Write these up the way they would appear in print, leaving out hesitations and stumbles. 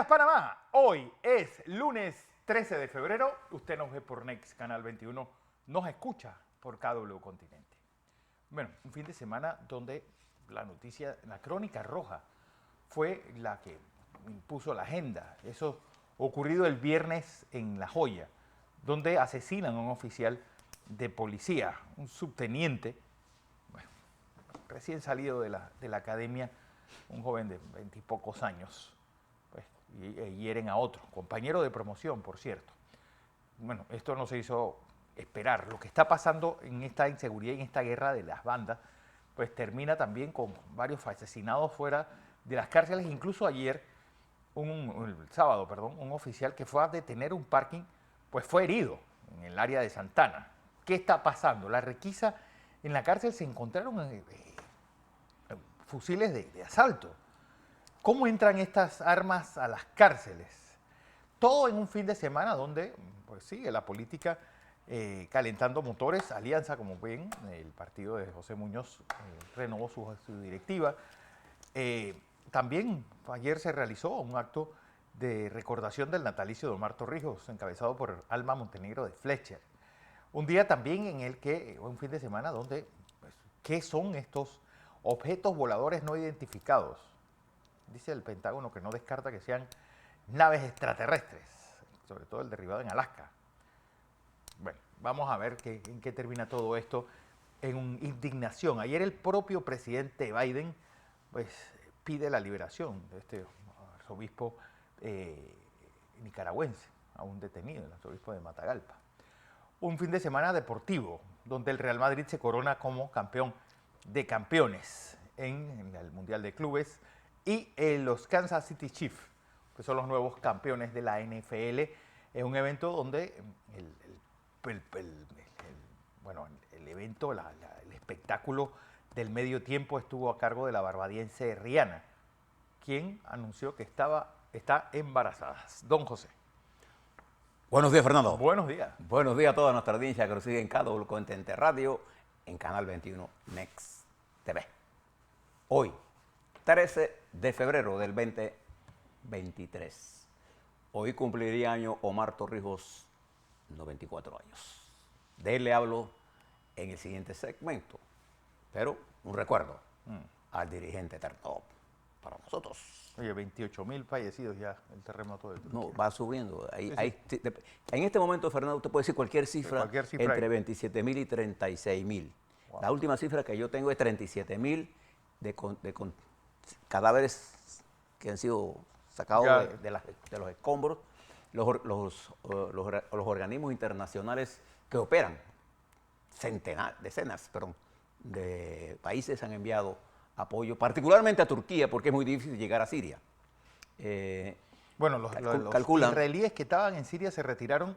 días, Panamá. Hoy es lunes 13 de febrero. Usted nos ve por Next Canal 21, nos escucha por KW Continente. Bueno, un fin de semana donde la noticia, la crónica roja, fue la que impuso la agenda. Eso ocurrido el viernes en La Joya, donde asesinan a un oficial de policía, un subteniente, bueno, recién salido de la academia, un joven de 20 y pocos años, pues, y hieren a otro, compañero de promoción, por cierto. Bueno, esto no se hizo esperar. Lo que está pasando en esta inseguridad y en esta guerra de las bandas, pues termina también con varios asesinados fuera de las cárceles. Incluso ayer, el sábado, perdón, un oficial que fue a detener un parking, pues fue herido en el área de Santana. ¿Qué está pasando? La requisa en la cárcel se encontraron fusiles de asalto. ¿Cómo entran estas armas a las cárceles? Todo en un fin de semana donde pues sigue la política calentando motores. Alianza, como ven, el partido de José Muñoz renovó su directiva. También ayer se realizó un acto de recordación del natalicio de Omar Torrijos, encabezado por Alma Montenegro de Fletcher. Un día también en el que, un fin de semana donde, pues, ¿qué son estos objetos voladores no identificados? Dice el Pentágono que no descarta que sean naves extraterrestres, sobre todo el derribado en Alaska. Bueno, vamos a ver en qué termina todo esto en indignación. Ayer el propio presidente Biden pues, pide la liberación de este arzobispo nicaragüense, aún detenido, el arzobispo de Matagalpa. Un fin de semana deportivo, donde el Real Madrid se corona como campeón de campeones en el Mundial de Clubes, y los Kansas City Chiefs, que son los nuevos campeones de la NFL, es un evento donde el evento, el espectáculo del medio tiempo estuvo a cargo de la barbadiense Rihanna, quien anunció que está embarazada. Don José. Buenos días, Fernando. Buenos días. Buenos días a toda nuestra audiencia que nos sigue en KW Continente Radio, en Canal 21 Next TV. Hoy, 13 de febrero del 2023. Hoy cumpliría año Omar Torrijos, 94 años. De él le hablo en el siguiente segmento, pero un recuerdo al dirigente eterno para nosotros. Oye, 28.000 fallecidos ya el terremoto de Turquía. No, va subiendo. Sí. En este momento, Fernando, usted puede decir cualquier cifra entre 27.000 y 36.000. Wow. La última cifra que yo tengo es 37.000 de cadáveres que han sido sacados de los escombros. Los organismos internacionales que operan, decenas de países han enviado apoyo, particularmente a Turquía, porque es muy difícil llegar a Siria. Bueno, los israelíes que estaban en Siria se retiraron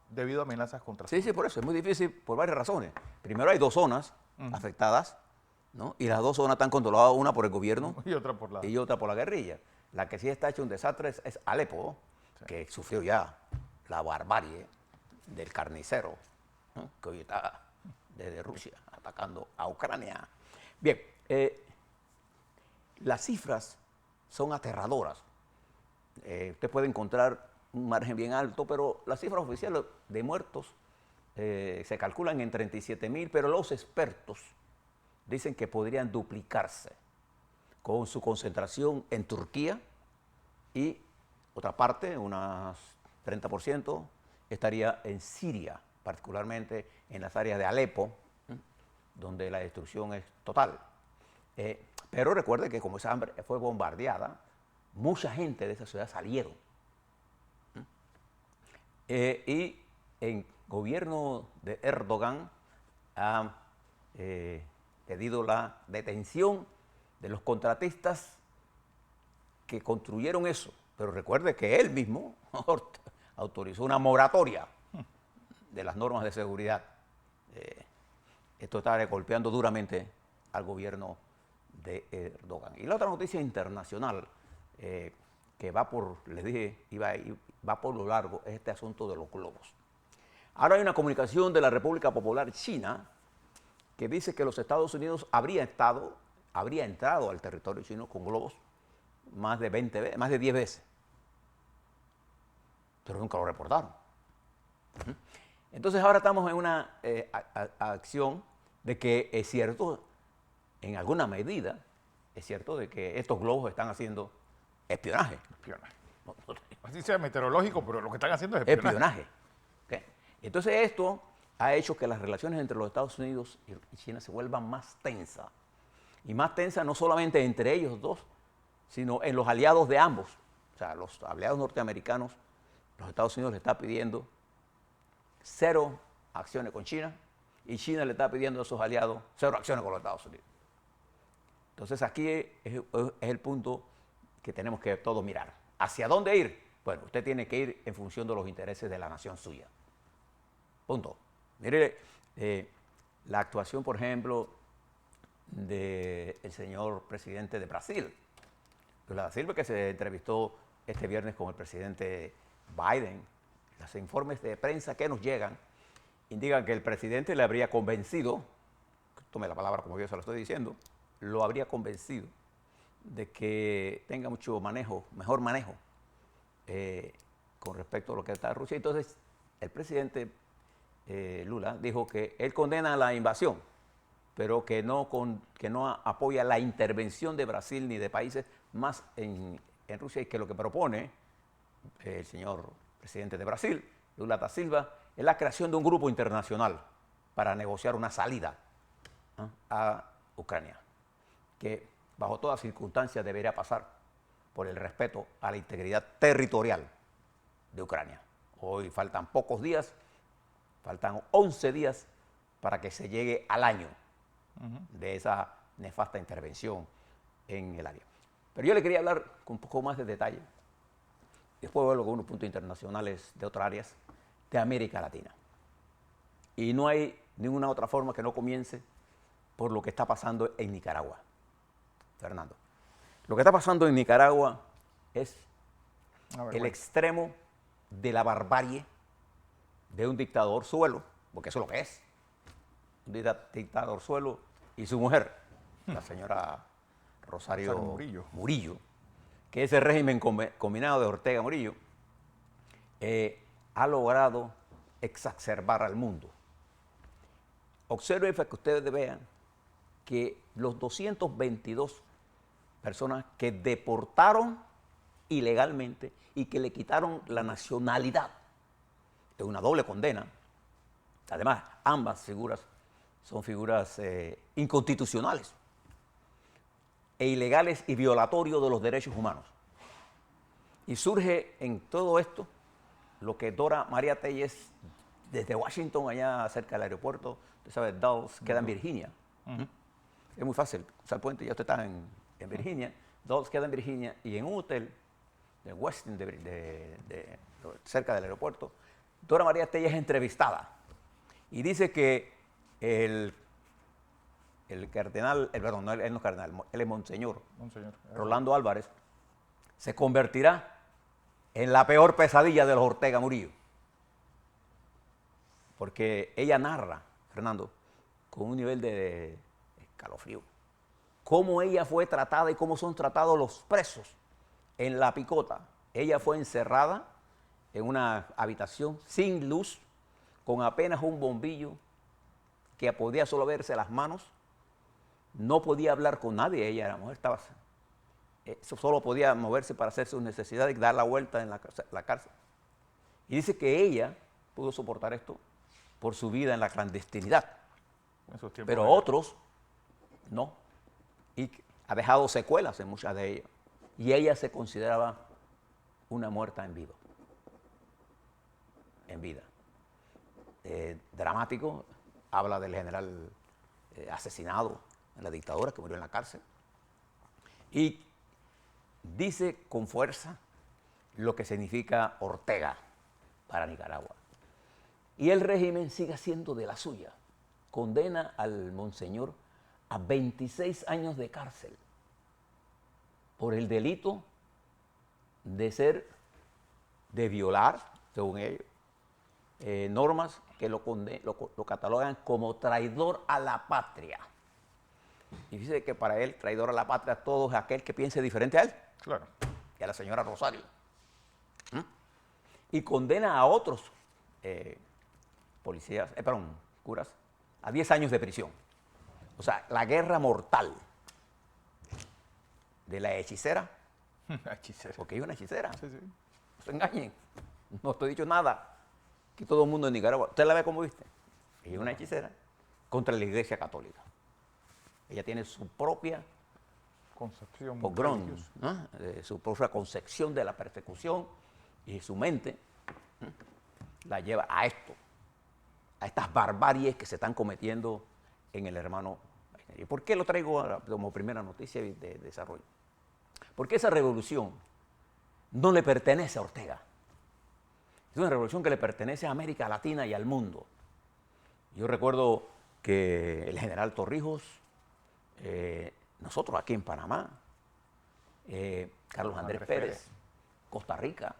debido a amenazas contra Sí, por eso, es muy difícil por varias razones. Primero, hay dos zonas afectadas, ¿no? Y las dos zonas están controladas, una por el gobierno y otra por la guerrilla. La que sí está hecha un desastre es Alepo, sí, que sufrió ya la barbarie del carnicero, ¿no? Que hoy está desde Rusia atacando a Ucrania. Bien, las cifras son aterradoras. Usted puede encontrar un margen bien alto, pero las cifras oficiales de muertos se calculan en 37.000, pero los expertos dicen que podrían duplicarse con su concentración en Turquía, y otra parte, unas 30%, estaría en Siria, particularmente en las áreas de Alepo, donde la destrucción es total. Pero recuerde que como esa fue bombardeada, mucha gente de esa ciudad salieron. Y el gobierno de Erdogan ha pedido la detención de los contratistas que construyeron eso. Pero recuerde que él mismo autorizó una moratoria de las normas de seguridad. Esto está golpeando duramente al gobierno de Erdogan. Y la otra noticia internacional que va por, les dije, va por lo largo, es este asunto de los globos. Ahora hay una comunicación de la República Popular China que dice que los Estados Unidos habría entrado al territorio chino con globos más de 10 veces. pero nunca lo reportaron. Entonces ahora estamos en una acción de que es cierto, en alguna medida, es cierto de que estos globos están haciendo espionaje. Espionaje. Así sea meteorológico, pero lo que están haciendo es espionaje. ¿Okay? Entonces esto ha hecho que las relaciones entre los Estados Unidos y China se vuelvan más tensas. Y más tensas no solamente entre ellos dos, sino en los aliados de ambos. O sea, los aliados norteamericanos, los Estados Unidos le está pidiendo 0 acciones con China y China le está pidiendo a esos aliados 0 acciones con los Estados Unidos. Entonces aquí es el punto que tenemos que todos mirar. ¿Hacia dónde ir? Bueno, usted tiene que ir en función de los intereses de la nación suya. Punto. Mire, la actuación, por ejemplo, del señor presidente de Brasil, Lula da Silva, que se entrevistó este viernes con el presidente Biden. Los informes de prensa que nos llegan indican que el presidente le habría convencido, tome la palabra como yo se lo estoy diciendo, lo habría convencido de que tenga mucho manejo, mejor manejo con respecto a lo que está en Rusia. Entonces, el presidente Lula dijo que él condena la invasión, pero que no apoya la intervención de Brasil ni de países más en Rusia, y que lo que propone el señor presidente de Brasil, Lula da Silva, es la creación de un grupo internacional para negociar una salida a Ucrania, que bajo todas circunstancias debería pasar por el respeto a la integridad territorial de Ucrania. Hoy faltan pocos días, faltan 11 días para que se llegue al año de esa nefasta intervención en el área. Pero yo le quería hablar con un poco más de detalle, después verlo con unos puntos internacionales de otras áreas de América Latina. Y no hay ninguna otra forma que no comience por lo que está pasando en Nicaragua. Fernando, lo que está pasando en Nicaragua es el extremo de la barbarie de un dictador suelo, porque eso es lo que es, un dictador suelo, y su mujer, la señora Rosario Murillo, que ese régimen combinado de Ortega Murillo ha logrado exacerbar al mundo. Observen para que ustedes vean que los 222 personas que deportaron ilegalmente y que le quitaron la nacionalidad, es una doble condena. Además, ambas figuras son figuras inconstitucionales e ilegales y violatorios de los derechos humanos. Y surge en todo esto lo que Dora María Tellez, desde Washington, allá cerca del aeropuerto, usted sabe, Dulles, queda en Virginia. Es muy fácil usar el puente, ya usted está en Virginia. Dulles queda en Virginia, y en un hotel de Westin, cerca del aeropuerto, Dora María Tellez es entrevistada y dice que el cardenal, perdón, él no es cardenal, él es Monseñor Rolando Álvarez, se convertirá en la peor pesadilla de los Ortega Murillo. Porque ella narra, Fernando, con un nivel de escalofrío, cómo ella fue tratada y cómo son tratados los presos en La Picota. Ella fue encerrada en una habitación sin luz, con apenas un bombillo que podía solo verse las manos. No podía hablar con nadie, ella, la mujer, estaba solo podía moverse para hacer sus necesidades y dar la vuelta en la cárcel. Y dice que ella pudo soportar esto por su vida en la clandestinidad. Pero otros no. Y ha dejado secuelas en muchas de ellas. Y ella se consideraba una muerta en vida. En vida. Dramático. Habla del general asesinado en la dictadura, que murió en la cárcel. Y dice con fuerza lo que significa Ortega para Nicaragua. Y el régimen sigue siendo de la suya. Condena al monseñor a 26 años de cárcel por el delito de violar, según ellos, normas que lo catalogan como traidor a la patria. Y dice que para él, traidor a la patria, todo es aquel que piense diferente a él. Claro. Y a la señora Rosario. y condena a otros curas, a 10 años de prisión. O sea, la guerra mortal de la hechicera, porque es una hechicera, Sí, sí. no se engañen, no estoy dicho nada, que todo el mundo en Nicaragua, ¿usted la ve como viste? Ella es una hechicera contra la Iglesia Católica. Ella tiene su propia Concepción pogrón, religiosa. ¿no? Su propia concepción de la persecución, y su mente la lleva a esto, a estas barbaries que se están cometiendo en el hermano. ¿Y por qué lo traigo ahora como primera noticia de desarrollo? Porque esa revolución no le pertenece a Ortega. Es una revolución que le pertenece a América Latina y al mundo. Yo recuerdo que el general Torrijos, nosotros aquí en Panamá, Carlos Andrés Pérez, Costa Rica,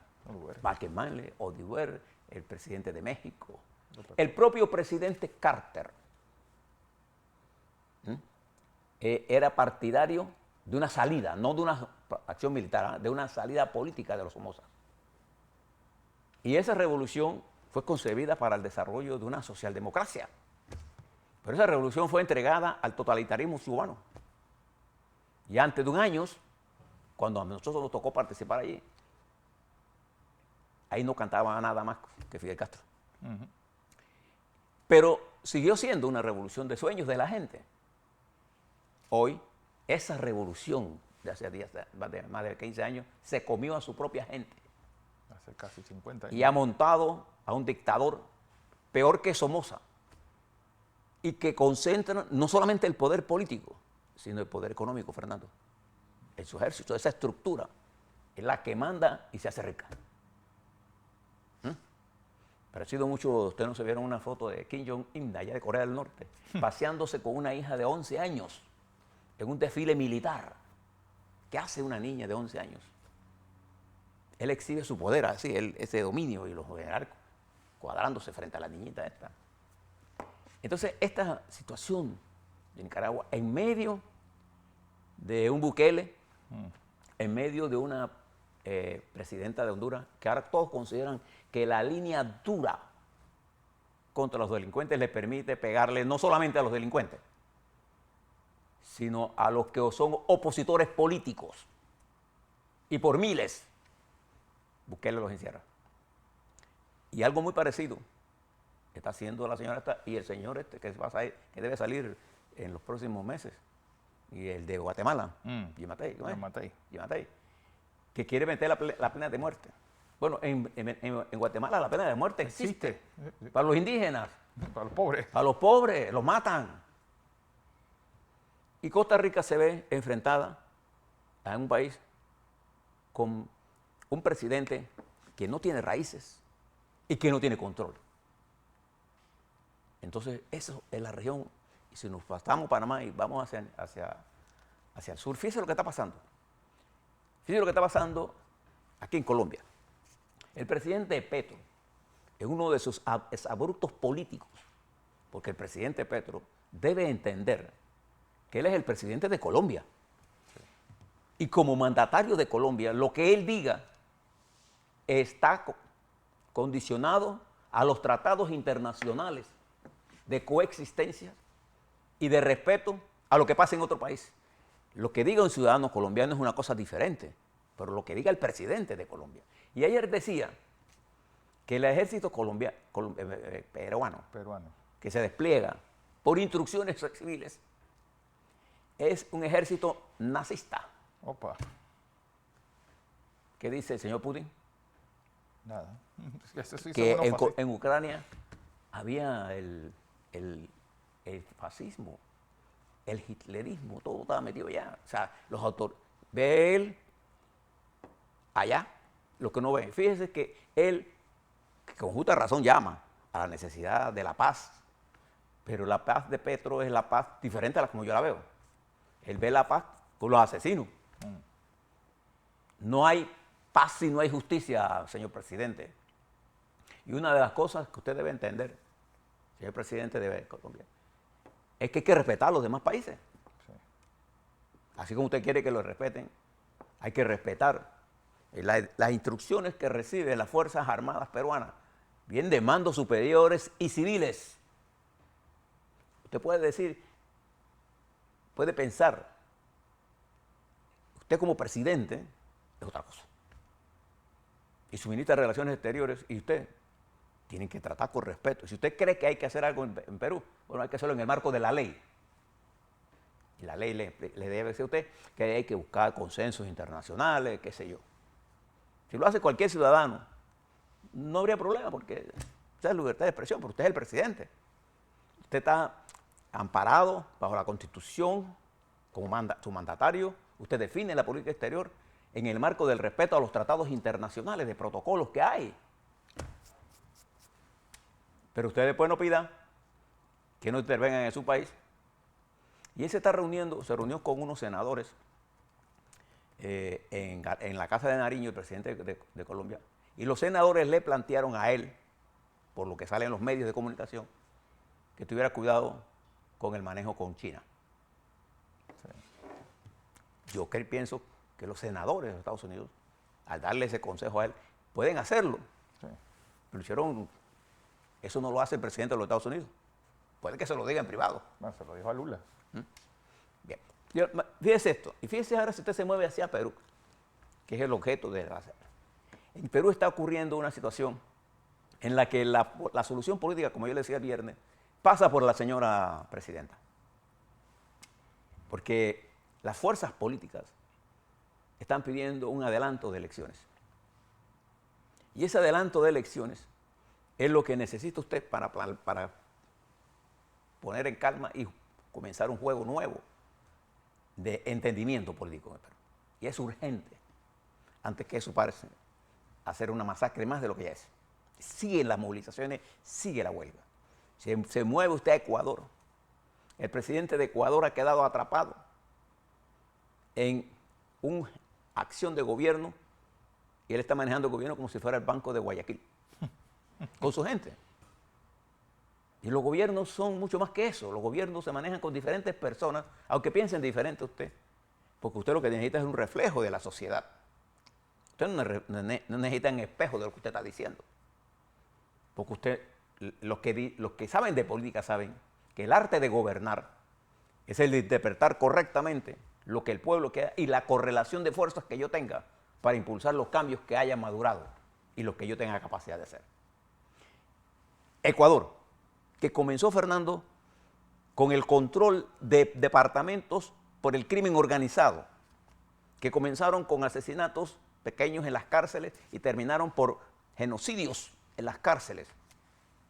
Vázquez Manley, Odiver, el presidente de México, el propio presidente Carter, era partidario de una salida, no de una acción militar, de una salida política de los Somoza. Y esa revolución fue concebida para el desarrollo de una socialdemocracia. Pero esa revolución fue entregada al totalitarismo cubano. Y antes de un año, cuando a nosotros nos tocó participar allí, ahí no cantaba nada más que Fidel Castro. Pero siguió siendo una revolución de sueños de la gente. Hoy, esa revolución de hace más de 15 años se comió a su propia gente. Hace casi 50 años. Y ha montado a un dictador peor que Somoza, y que concentra no solamente el poder político, sino el poder económico, Fernando. En su ejército, esa estructura es la que manda y se hace rica. Parecido mucho, ustedes no se vieron una foto de Kim Jong-un, allá de Corea del Norte, paseándose con una hija de 11 años en un desfile militar. ¿Qué hace una niña de 11 años? Él exhibe su poder, así, ese dominio, y los generales cuadrándose frente a la niñita esta. Entonces, esta situación de Nicaragua, en medio de un Bukele, en medio de una presidenta de Honduras, que ahora todos consideran que la línea dura contra los delincuentes le permite pegarle no solamente a los delincuentes, sino a los que son opositores políticos. Y por miles, Bukele los encierra. Y algo muy parecido está haciendo la señora esta y el señor este que debe salir en los próximos meses, y el de Guatemala, Gimatei, que quiere meter la pena de muerte. Bueno, en Guatemala la pena de muerte existe. Para los indígenas. Para los pobres. Para los pobres, los matan. Y Costa Rica se ve enfrentada a un país con un presidente que no tiene raíces y que no tiene control. Entonces, eso es la región. Y si nos pasamos Panamá y vamos hacia el sur, fíjese lo que está pasando. Fíjese lo que está pasando aquí en Colombia. El presidente Petro, en uno de sus abruptos políticos, porque el presidente Petro debe entender que él es el presidente de Colombia. Y como mandatario de Colombia, lo que él diga está condicionado a los tratados internacionales de coexistencia y de respeto a lo que pasa en otro país. Lo que diga un ciudadano colombiano es una cosa diferente, pero lo que diga el presidente de Colombia. Y ayer decía que el ejército peruano, que se despliega por instrucciones civiles, es un ejército nazista. Opa. ¿Qué dice el señor Putin? Nada. Que en Ucrania había el fascismo, el hitlerismo, todo estaba metido allá. O sea, los autores, ve él allá, lo que no ve. Fíjese que él, con justa razón, llama a la necesidad de la paz, pero la paz de Petro es la paz diferente a la como yo la veo. Él ve la paz con los asesinos. No hay paz si no hay justicia, señor presidente. Y una de las cosas que usted debe entender, señor presidente de Colombia, es que hay que respetar a los demás países. Sí. Así como usted quiere que lo respeten, hay que respetar Las instrucciones que reciben las Fuerzas Armadas peruanas vienen de mandos superiores y civiles. Usted puede decir, puede pensar, usted como presidente es otra cosa. Y su ministra de Relaciones Exteriores y usted tienen que tratar con respeto. Si usted cree que hay que hacer algo en Perú, bueno, hay que hacerlo en el marco de la ley. Y la ley le debe decir a usted que hay que buscar consensos internacionales, qué sé yo. Si lo hace cualquier ciudadano, no habría problema porque esa es libertad de expresión, pero usted es el presidente. Usted está amparado bajo la Constitución como su mandatario. Usted define la política exterior en el marco del respeto a los tratados internacionales, de protocolos que hay. Pero usted después no pida que no intervengan en su país. Y él se reunió con unos senadores en la Casa de Nariño, el presidente de Colombia, y los senadores le plantearon a él, por lo que sale en los medios de comunicación, que tuviera cuidado con el manejo con China. Sí. Yo pienso que los senadores de Estados Unidos, al darle ese consejo a él, pueden hacerlo. Sí. Pero hicieron, eso no lo hace el presidente de los Estados Unidos. Puede que se lo diga en privado. Bueno, se lo dijo a Lula. Bien. Fíjese esto, y fíjese ahora si usted se mueve hacia Perú, que es el objeto de la... En Perú está ocurriendo una situación en la que la solución política, como yo le decía el viernes, pasa por la señora presidenta. Porque las fuerzas políticas están pidiendo un adelanto de elecciones. Y ese adelanto de elecciones es lo que necesita usted para poner en calma y comenzar un juego nuevo de entendimiento político en Perú. Y es urgente, antes que eso parece hacer una masacre más de lo que ya es. Siguen las movilizaciones, sigue la huelga. Se mueve usted a Ecuador. El presidente de Ecuador ha quedado atrapado en una acción de gobierno y él está manejando el gobierno como si fuera el Banco de Guayaquil, con su gente. Y los gobiernos son mucho más que eso. Los gobiernos se manejan con diferentes personas, aunque piensen diferente a usted. Porque usted lo que necesita es un reflejo de la sociedad. Usted no necesita un espejo de lo que usted está diciendo. Porque usted, los que saben de política saben que el arte de gobernar es el de interpretar correctamente lo que el pueblo quiera y la correlación de fuerzas que yo tenga para impulsar los cambios que haya madurado y los que yo tenga capacidad de hacer. Ecuador, que comenzó, Fernando, con el control de departamentos por el crimen organizado, que comenzaron con asesinatos pequeños en las cárceles y terminaron por genocidios en las cárceles.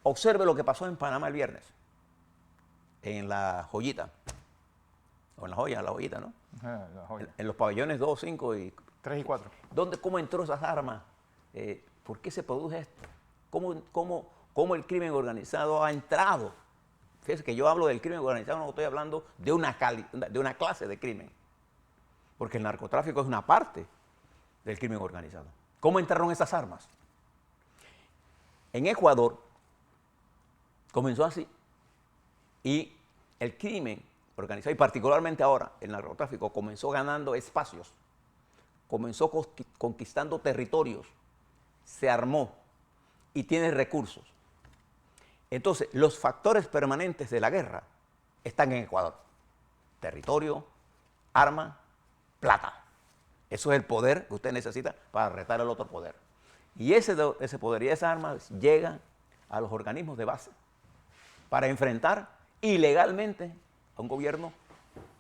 Observe lo que pasó en Panamá el viernes, en La Joyita, o en La Joya, La Joyita, ¿no? La Joya. En los pabellones 2, 5 y... 3 y 4. ¿Cómo entró esas armas? ¿Por qué se produce esto? ¿Cómo el crimen organizado ha entrado? Fíjese que yo hablo del crimen organizado, no estoy hablando de una clase de crimen. Porque el narcotráfico es una parte del crimen organizado. ¿Cómo entraron esas armas? En Ecuador comenzó así. Y el crimen organizado, y particularmente ahora el narcotráfico, comenzó ganando espacios. Comenzó conquistando territorios. Se armó y tiene recursos. Entonces, los factores permanentes de la guerra están en Ecuador. Territorio, arma, plata. Eso es el poder que usted necesita para retar al otro poder. Y ese poder y esas armas llegan a los organismos de base para enfrentar ilegalmente a un gobierno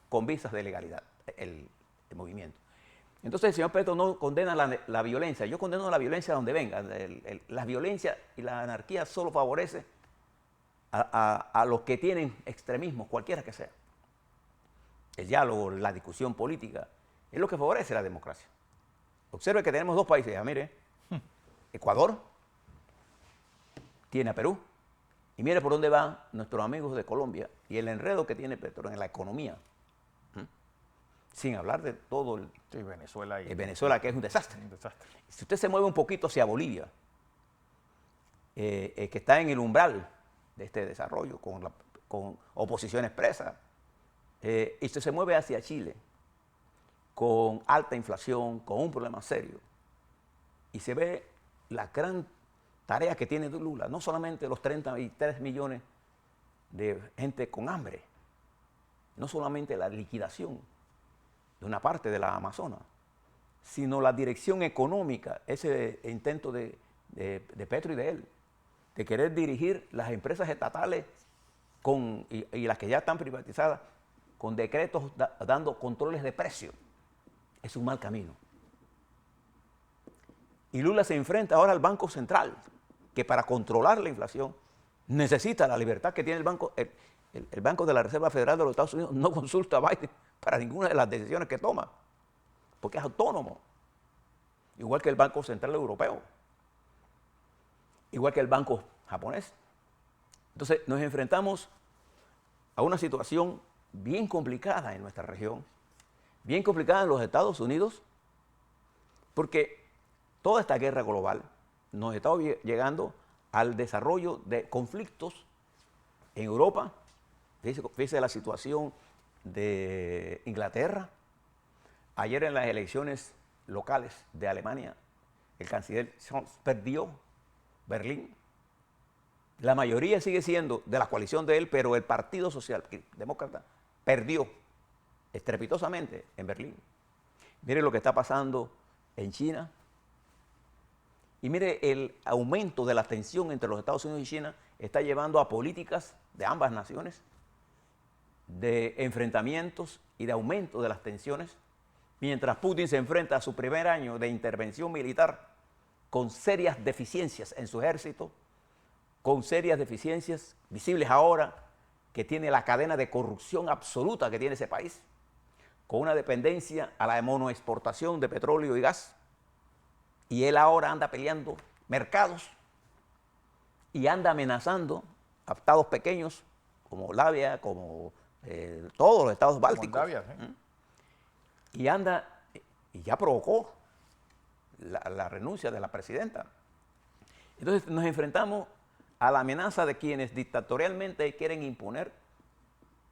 con visas de legalidad, el movimiento. Entonces el señor Petro no condena la violencia. Yo condeno la violencia donde venga. La violencia y la anarquía solo favorece a los que tienen extremismos, cualquiera que sea. El diálogo, la discusión política, es lo que favorece la democracia. Observe que tenemos dos países. Mire, Ecuador tiene a Perú. Y mire por dónde van nuestros amigos de Colombia y el enredo que tiene Petro en la economía. Sin hablar de todo Venezuela. Venezuela, que es un desastre. Un desastre. Si usted se mueve un poquito hacia Bolivia, que está en el umbral de este desarrollo, con oposición expresa, y usted se mueve hacia Chile, con alta inflación, con un problema serio, y se ve la gran tarea que tiene Lula, no solamente los 33 millones de gente con hambre, no solamente la liquidación de una parte de la Amazonas, sino la dirección económica, ese intento de Petro y de él, de querer dirigir las empresas estatales y las que ya están privatizadas con decretos dando controles de precio. Es un mal camino. Y Lula se enfrenta ahora al Banco Central, que para controlar la inflación necesita la libertad que tiene el Banco de la Reserva Federal de los Estados Unidos. No consulta a Biden para ninguna de las decisiones que toma, porque es autónomo, igual que el Banco Central Europeo, igual que el Banco japonés. Entonces nos enfrentamos a una situación bien complicada en nuestra región, bien complicada en los Estados Unidos, porque toda esta guerra global nos está llegando al desarrollo de conflictos en Europa. Fíjese la situación de Inglaterra. Ayer en las elecciones locales de Alemania, el canciller Scholz perdió Berlín. La mayoría sigue siendo de la coalición de él, pero el Partido Socialdemócrata perdió estrepitosamente en Berlín. Mire lo que está pasando en China. Y mire, el aumento de la tensión entre los Estados Unidos y China está llevando a políticas de ambas naciones de enfrentamientos y de aumento de las tensiones, mientras Putin se enfrenta a su primer año de intervención militar con serias deficiencias en su ejército, con serias deficiencias visibles ahora que tiene la cadena de corrupción absoluta que tiene ese país, con una dependencia a la monoexportación de petróleo y gas. Y él ahora anda peleando mercados y anda amenazando a estados pequeños como Moldavia, como todos los estados bálticos. Moldavia, ¿sí? Y ya provocó la renuncia de la presidenta. Entonces nos enfrentamos a la amenaza de quienes dictatorialmente quieren imponer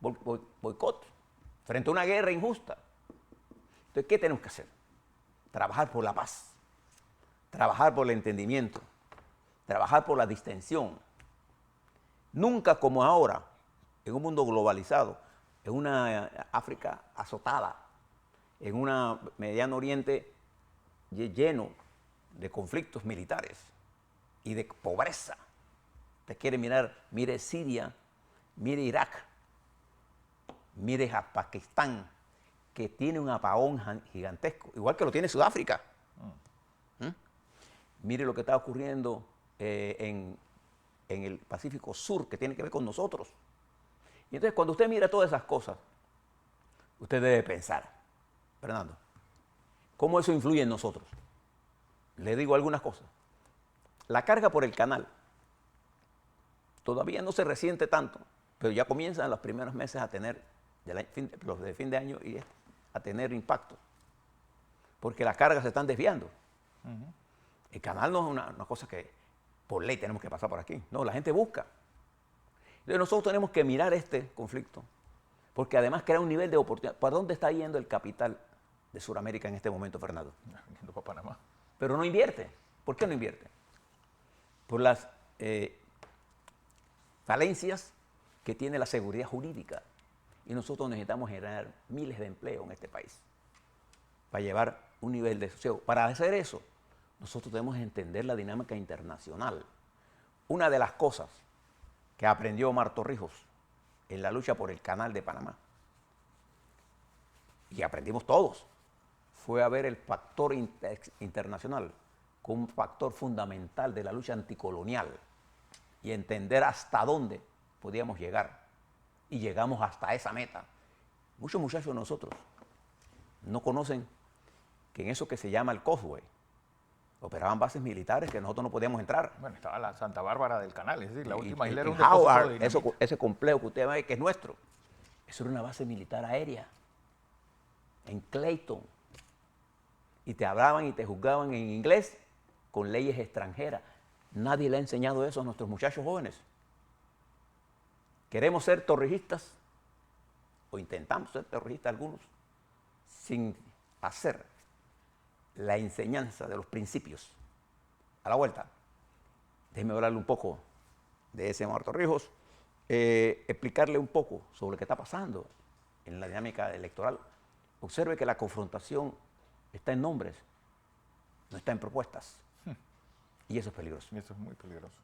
boicot frente a una guerra injusta. Entonces, ¿qué tenemos que hacer? Trabajar por la paz, trabajar por el entendimiento, trabajar por la distensión. Nunca como ahora, en un mundo globalizado, en una África azotada, en un Mediano Oriente lleno de conflictos militares y de pobreza. Usted quiere mirar, mire Siria, mire Irak, mire a Pakistán, que tiene un apagón gigantesco, igual que lo tiene Sudáfrica. Mire lo que está ocurriendo en el Pacífico Sur, que tiene que ver con nosotros. Y entonces, cuando usted mira todas esas cosas, usted debe pensar, Fernando, ¿cómo eso influye en nosotros? Le digo algunas cosas. La carga por el canal todavía no se resiente tanto, pero ya comienzan los primeros meses a tener, los de fin de año, y a tener impacto, porque las cargas se están desviando. El canal no es una cosa que por ley tenemos que pasar por aquí. No, la gente busca. Entonces nosotros tenemos que mirar este conflicto, porque además crea un nivel de oportunidad. ¿Para dónde está yendo el capital de Sudamérica en este momento, Fernando? Yendo para Panamá. Pero no invierte. ¿Por qué no invierte? Por las falencias que tiene la seguridad jurídica. Y nosotros necesitamos generar miles de empleos en este país para llevar un nivel de sosiego. Para hacer eso, nosotros debemos entender la dinámica internacional. Una de las cosas que aprendió Omar Torrijos en la lucha por el Canal de Panamá, y aprendimos todos, fue a ver el factor internacional como un factor fundamental de la lucha anticolonial y entender hasta dónde podíamos llegar. Y llegamos hasta esa meta. Muchos muchachos de nosotros no conocen que en eso que se llama el Causeway operaban bases militares que nosotros no podíamos entrar. Bueno, estaba la Santa Bárbara del Canal, es decir, la última isla era un Howard, depósito de dinamita. ese complejo que usted ve que es nuestro, eso era una base militar aérea en Clayton. Y te hablaban y te juzgaban en inglés con leyes extranjeras. Nadie le ha enseñado eso a nuestros muchachos jóvenes. Queremos ser torrijistas, o intentamos ser torrijistas algunos, sin hacer la enseñanza de los principios a la vuelta, déjeme hablarle un poco de ese Manuel Torrijos, explicarle un poco sobre lo que está pasando en la dinámica electoral. Observe que la confrontación está en nombres, no está en propuestas. Y eso es peligroso. Y eso es muy peligroso.